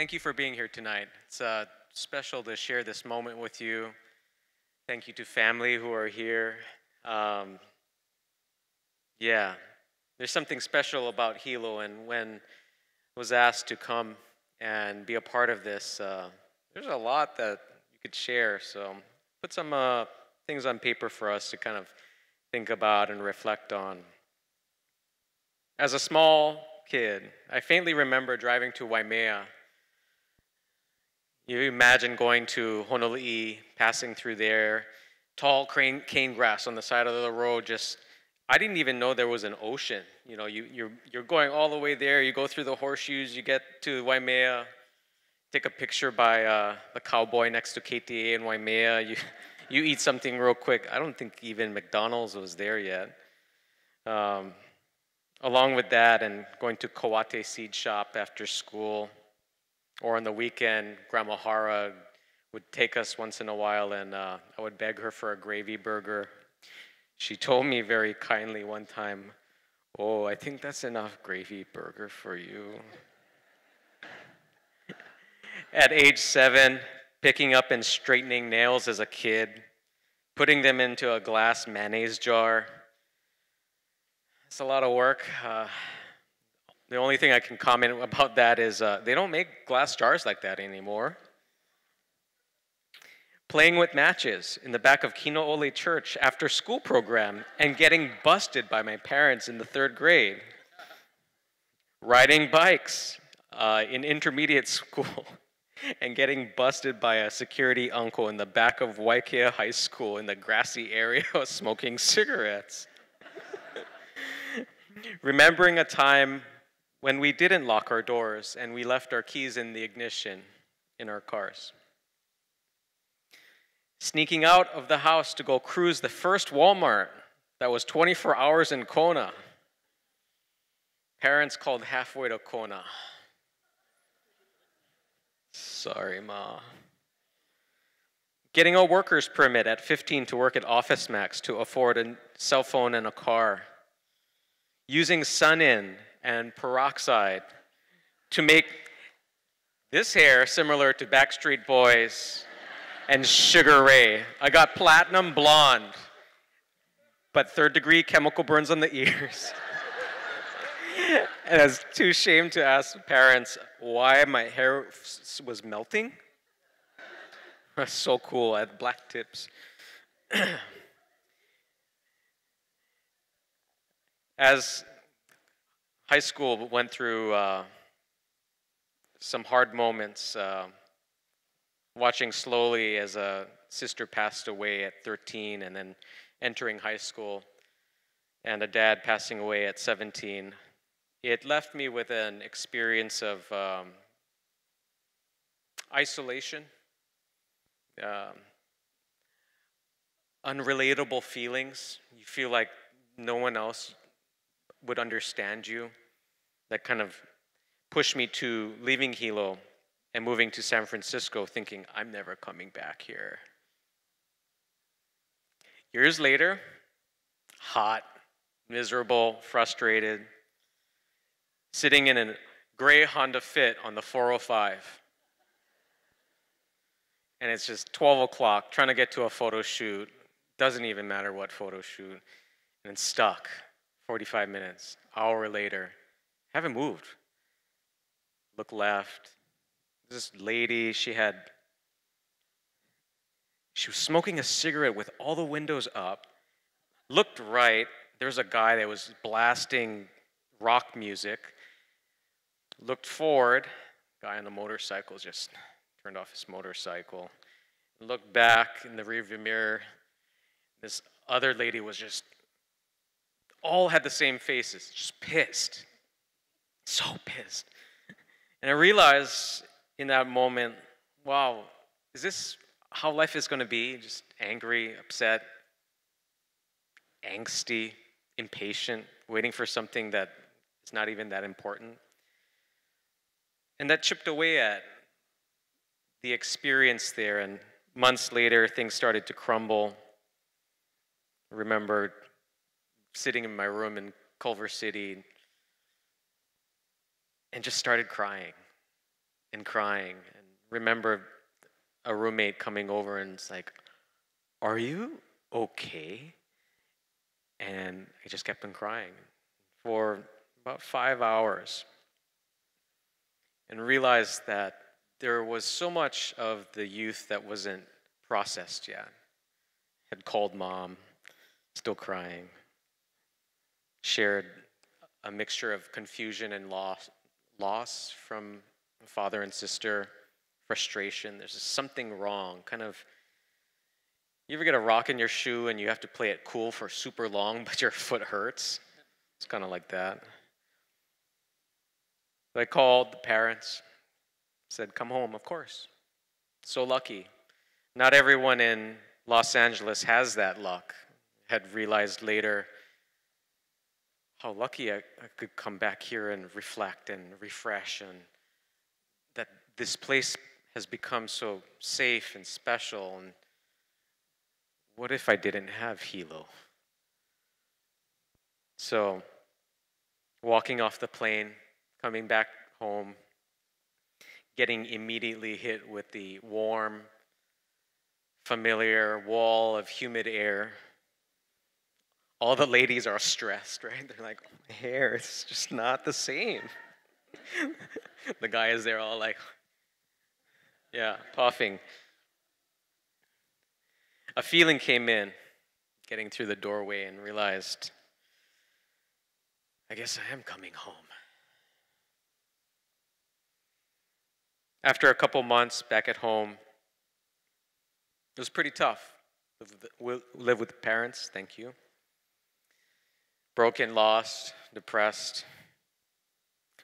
Thank you for being here tonight. It's special to share this moment with you. Thank you to family who are here. Um, yeah, there's something special about Hilo, and when I was asked to come and be a part of this, there's a lot that you could share. So put some things on paper for us to kind of think about and reflect on. As a small kid, I faintly remember driving to Waimea. You imagine going to Honolulu, passing through there, tall cane grass on the side of the road. Just, I didn't even know there was an ocean. You know, you're going all the way there. You go through the horseshoes. You get to Waimea, take a picture by the cowboy next to KTA in Waimea. You eat something real quick. I don't think even McDonald's was there yet. Along with that, and going to Kawate Seed Shop after school. Or on the weekend, Grandma Hara would take us once in a while, and I would beg her for a gravy burger. She told me very kindly one time, "Oh, I think that's enough gravy burger for you." At age 7, picking up and straightening nails as a kid, putting them into a glass mayonnaise jar. It's a lot of work. The only thing I can comment about that is they don't make glass jars like that anymore. Playing with matches in the back of Kino'ole Church after school program and getting busted by my parents in the 3rd grade. Riding bikes in intermediate school and getting busted by a security uncle in the back of Waikea High School in the grassy area smoking cigarettes. Remembering a time when we didn't lock our doors and we left our keys in the ignition in our cars. Sneaking out of the house to go cruise the first Walmart that was 24 hours in Kona. Parents called halfway to Kona. Sorry, Ma. Getting a worker's permit at 15 to work at Office Max to afford a cell phone and a car. Using Sun-In and peroxide to make this hair similar to Backstreet Boys and Sugar Ray. I got platinum blonde, but 3rd degree chemical burns on the ears. And I was too ashamed to ask parents why my hair was melting. That's so cool. I had black tips. As high school went through some hard moments, watching slowly as a sister passed away at 13 and then entering high school, and a dad passing away at 17. It left me with an experience of isolation, unrelatable feelings. You feel like no one else would understand you. That kind of pushed me to leaving Hilo and moving to San Francisco, thinking, I'm never coming back here. Years later, hot, miserable, frustrated, sitting in a gray Honda Fit on the 405. And it's just 12 o'clock, trying to get to a photo shoot. Doesn't even matter what photo shoot. And it's stuck. 45 minutes, hour later, haven't moved. Look left. This lady, she was smoking a cigarette with all the windows up. Looked right, there's a guy that was blasting rock music. Looked forward, guy on the motorcycle just turned off his motorcycle. Looked back in the rearview mirror. This other lady was just all had the same faces, just pissed. So pissed. And I realized in that moment, wow, is this how life is going to be? Just angry, upset, angsty, impatient, waiting for something that is not even that important. And that chipped away at the experience there. And months later, things started to crumble. I remember sitting in my room in Culver City and just started crying. and crying. And remember a roommate coming over and it's like, "Are you okay?" And I just kept on crying for about 5 hours and realized that there was so much of the youth that wasn't processed yet. Had called mom, still crying, shared a mixture of confusion and loss from father and sister, frustration. There's just something wrong. Kind of, you ever get a rock in your shoe and you have to play it cool for super long, but your foot hurts? It's kind of like that. So I called the parents, said, "Come home," of course. So lucky. Not everyone in Los Angeles has that luck. Had realized later how lucky I could come back here and reflect and refresh, and that this place has become so safe and special. And what if I didn't have Hilo? So, walking off the plane, coming back home, getting immediately hit with the warm, familiar wall of humid air. All the ladies are stressed, right? They're like, "Oh, my hair, it's just not the same." The guy is there all like, yeah, puffing. A feeling came in, getting through the doorway, and realized, I guess I am coming home. After a couple months back at home, it was pretty tough. Live with parents, thank you. Broken, lost, depressed.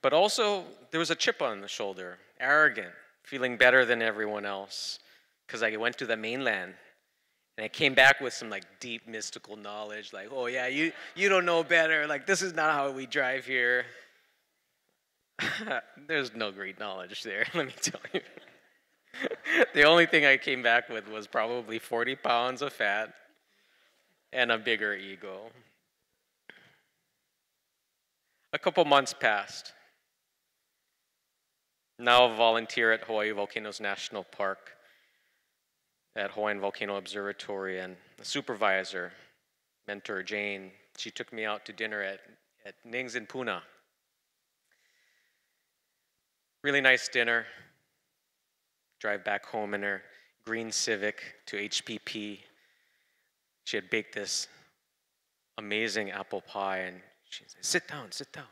But also, there was a chip on the shoulder, arrogant, feeling better than everyone else, because I went to the mainland. And I came back with some like deep mystical knowledge, like, "Oh yeah, you don't know better. Like, this is not how we drive here." There's no great knowledge there, let me tell you. The only thing I came back with was probably 40 pounds of fat and a bigger ego. A couple months passed. Now a volunteer at Hawaii Volcanoes National Park, at Hawaiian Volcano Observatory, and a supervisor, mentor Jane, she took me out to dinner at Ning's in Puna. Really nice dinner. Drive back home in her green Civic to HPP. She had baked this amazing apple pie, and she said, "Sit down, sit down."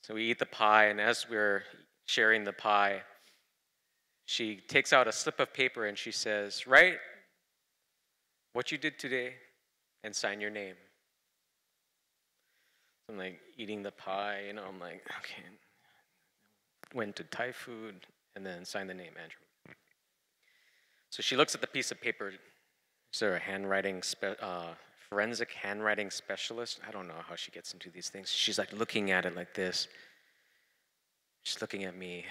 So we eat the pie, and as we're sharing the pie, she takes out a slip of paper and she says, "Write what you did today and sign your name." So I'm like eating the pie, I'm like, okay. Went to Thai food and then signed the name, Andrew. So she looks at the piece of paper. Is there a forensic handwriting specialist? I don't know how she gets into these things. She's like looking at it like this. She's looking at me.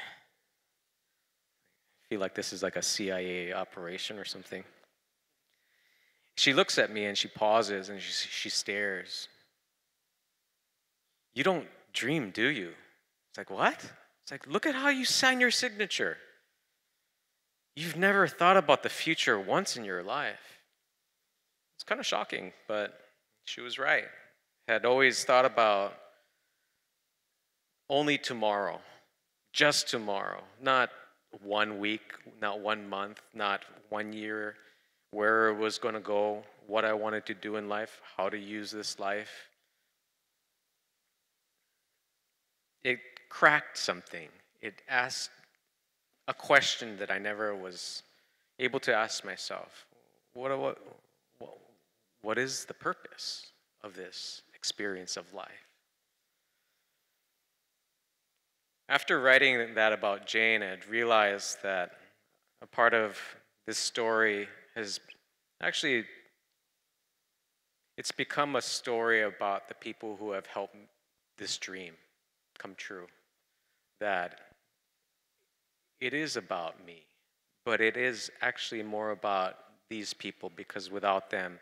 I feel like this is like a CIA operation or something. She looks at me and she pauses and she stares. "You don't dream, do you?" It's like, "What?" It's like, "Look at how you sign your signature. You've never thought about the future once in your life." It's kind of shocking, but she was right. Had always thought about only tomorrow, just tomorrow, not 1 week, not 1 month, not 1 year, where it was going to go, what I wanted to do in life, how to use this life. It cracked something. It asked a question that I never was able to ask myself. What is the purpose of this experience of life? After writing that about Jane, I'd realized that a part of this story has actually, it's become a story about the people who have helped this dream come true. That it is about me, but it is actually more about these people, because without them,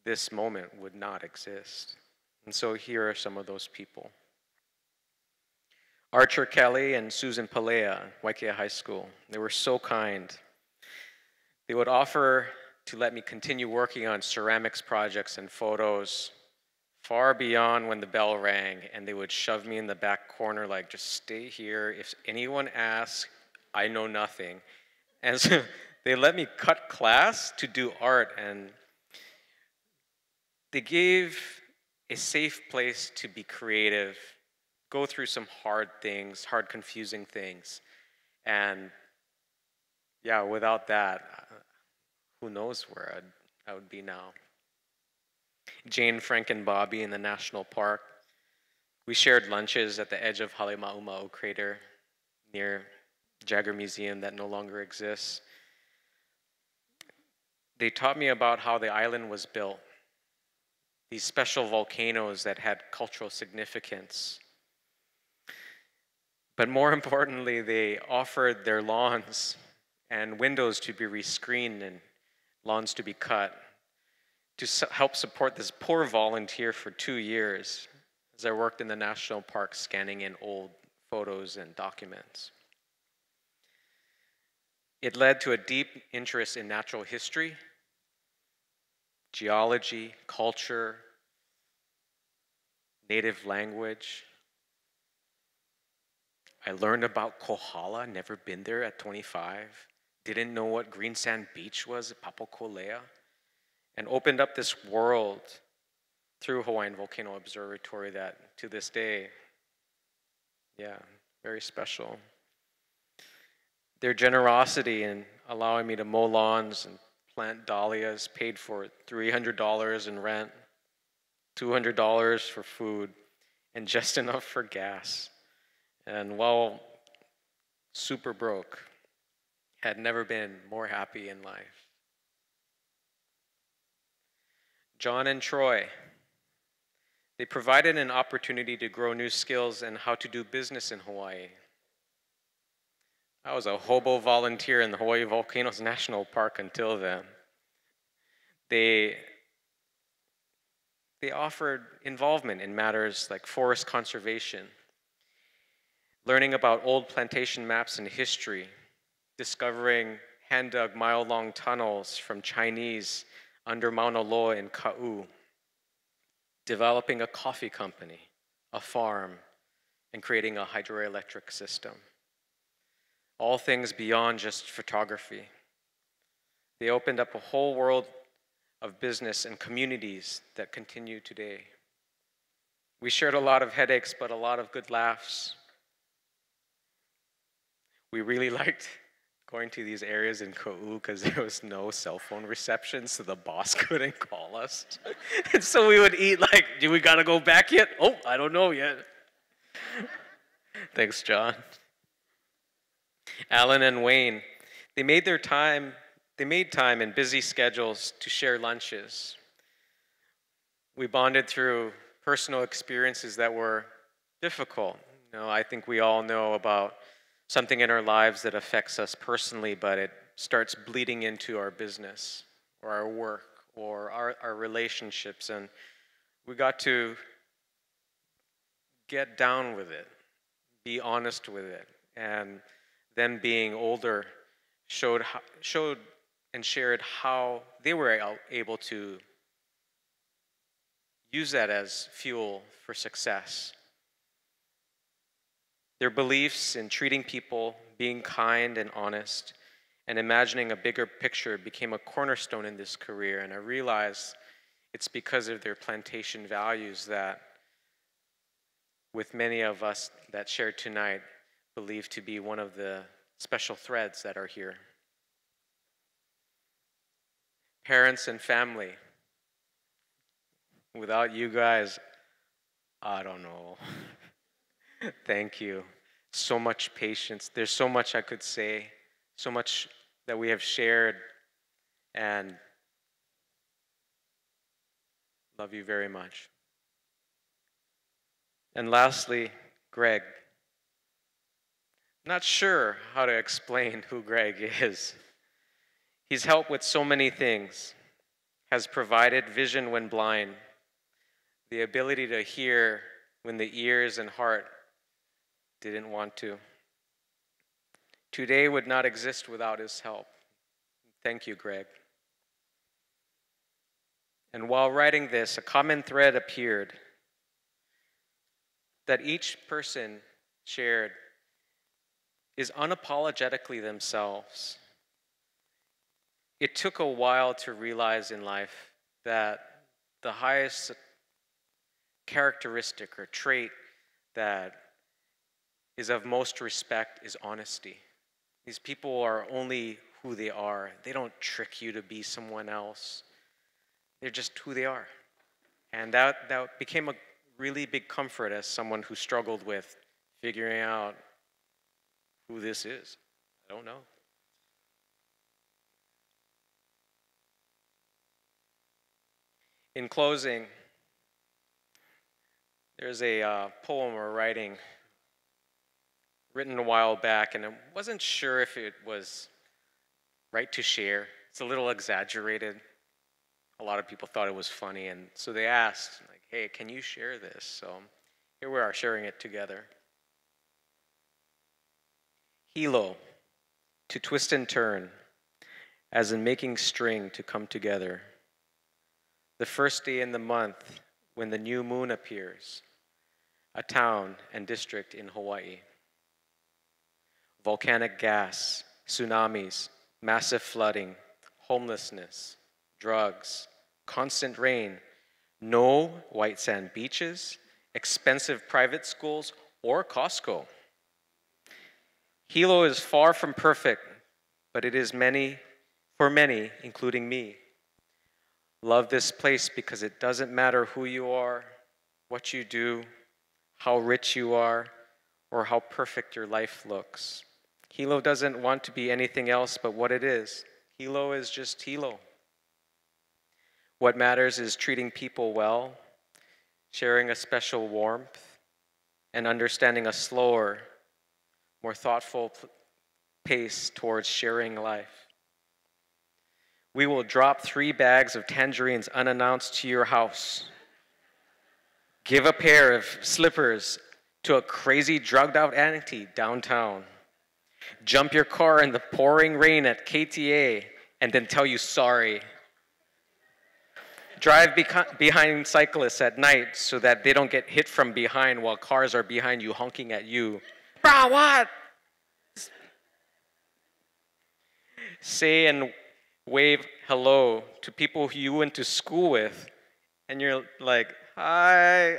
this moment would not exist. And so here are some of those people. Archer Kelly and Susan Palea, Waikea High School. They were so kind. They would offer to let me continue working on ceramics projects and photos far beyond when the bell rang, and they would shove me in the back corner like, just stay here. If anyone asks, I know nothing. And so they let me cut class to do art, and they gave a safe place to be creative, go through some hard things, hard, confusing things. And yeah, without that, who knows where I would be now. Jane, Frank, and Bobby in the national park. We shared lunches at the edge of Halemaumau crater near Jagger Museum that no longer exists. They taught me about how the island was built, these special volcanoes that had cultural significance. But more importantly, they offered their lawns and windows to be rescreened and lawns to be cut to help support this poor volunteer for 2 years as I worked in the national park scanning in old photos and documents. It led to a deep interest in natural history, geology, culture, native language. I learned about Kohala, never been there at 25, didn't know what green sand beach was at Papakolea, and opened up this world through Hawaiian Volcano Observatory that to this day, yeah, very special. Their generosity in allowing me to mow lawns and plant dahlias paid for $300 in rent, $200 for food, and just enough for gas. And while super broke, had never been more happy in life. John and Troy, they provided an opportunity to grow new skills and how to do business in Hawaii. I was a hobo volunteer in the Hawaii Volcanoes National Park until then. They offered involvement in matters like forest conservation, learning about old plantation maps and history, discovering hand-dug mile-long tunnels from Chinese under Mauna Loa in Ka'u, developing a coffee company, a farm, and creating a hydroelectric system. All things beyond just photography. They opened up a whole world of business and communities that continue today. We shared a lot of headaches, but a lot of good laughs. We really liked going to these areas in Ka'u because there was no cell phone reception, so the boss couldn't call us. And so we would eat like, do we gotta go back yet? Oh, I don't know yet. Thanks, John. Alan and Wayne, they made time in busy schedules to share lunches. We bonded through personal experiences that were difficult. You know, I think we all know about something in our lives that affects us personally, but it starts bleeding into our business or our work or our relationships, and we got to get down with it, be honest with it, and them being older showed and shared how they were able to use that as fuel for success. Their beliefs in treating people, being kind and honest, and imagining a bigger picture became a cornerstone in this career, and I realized it's because of their plantation values that, with many of us that shared tonight, believe to be one of the special threads that are here. Parents and family. Without you guys, I don't know. Thank you. So much patience. There's so much I could say, so much that we have shared, and love you very much. And lastly, Greg. Not sure how to explain who Greg is. He's helped with so many things, has provided vision when blind, the ability to hear when the ears and heart didn't want to. Today would not exist without his help. Thank you, Greg. And while writing this, a common thread appeared that each person shared is unapologetically themselves. It took a while to realize in life that the highest characteristic or trait that is of most respect is honesty. These people are only who they are. They don't trick you to be someone else. They're just who they are. And that became a really big comfort as someone who struggled with figuring out who this is. I don't know. In closing, there's a poem or writing written a while back, and I wasn't sure if it was right to share. It's a little exaggerated. A lot of people thought it was funny, and so they asked, like, hey, can you share this? So here we are sharing it together. Hilo, to twist and turn, as in making string to come together. The first day in the month when the new moon appears, a town and district in Hawaii. Volcanic gas, tsunamis, massive flooding, homelessness, drugs, constant rain, no white sand beaches, expensive private schools, or Costco. Hilo is far from perfect, but it is for many, including me. Love this place because it doesn't matter who you are, what you do, how rich you are, or how perfect your life looks. Hilo doesn't want to be anything else but what it is. Hilo is just Hilo. What matters is treating people well, sharing a special warmth, and understanding a slower, more thoughtful pace towards sharing life. We will drop 3 bags of tangerines unannounced to your house. Give a pair of slippers to a crazy drugged-out auntie downtown. Jump your car in the pouring rain at KTA and then tell you sorry. Drive behind cyclists at night so that they don't get hit from behind while cars are behind you honking at you. Bro, what? Say and wave hello to people who you went to school with, and you're like, hi,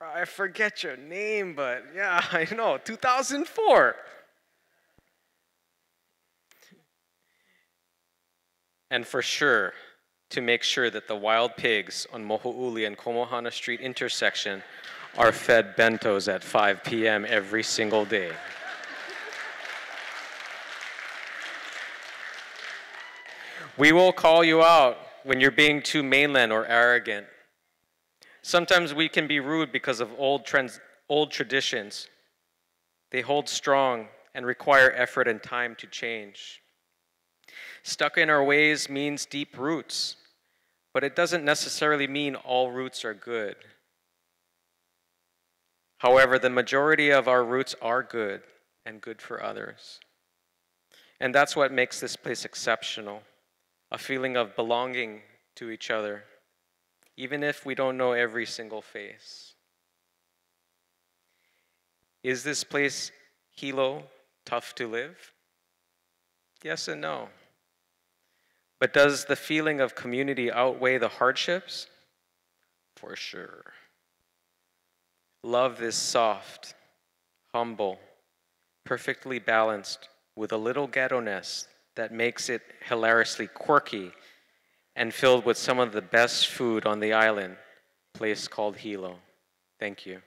I forget your name, but yeah, I know, 2004. And for sure, to make sure that the wild pigs on Moho'uli and Komohana Street intersection are fed bentos at 5 p.m. every single day. We will call you out when you're being too mainland or arrogant. Sometimes we can be rude because of old traditions. They hold strong and require effort and time to change. Stuck in our ways means deep roots, but it doesn't necessarily mean all roots are good. However, the majority of our roots are good and good for others. And that's what makes this place exceptional. A feeling of belonging to each other, even if we don't know every single face. Is this place, Hilo, tough to live? Yes and no. But does the feeling of community outweigh the hardships? For sure. Love is soft, humble, perfectly balanced with a little ghetto-ness that makes it hilariously quirky and filled with some of the best food on the island, a place called Hilo. Thank you.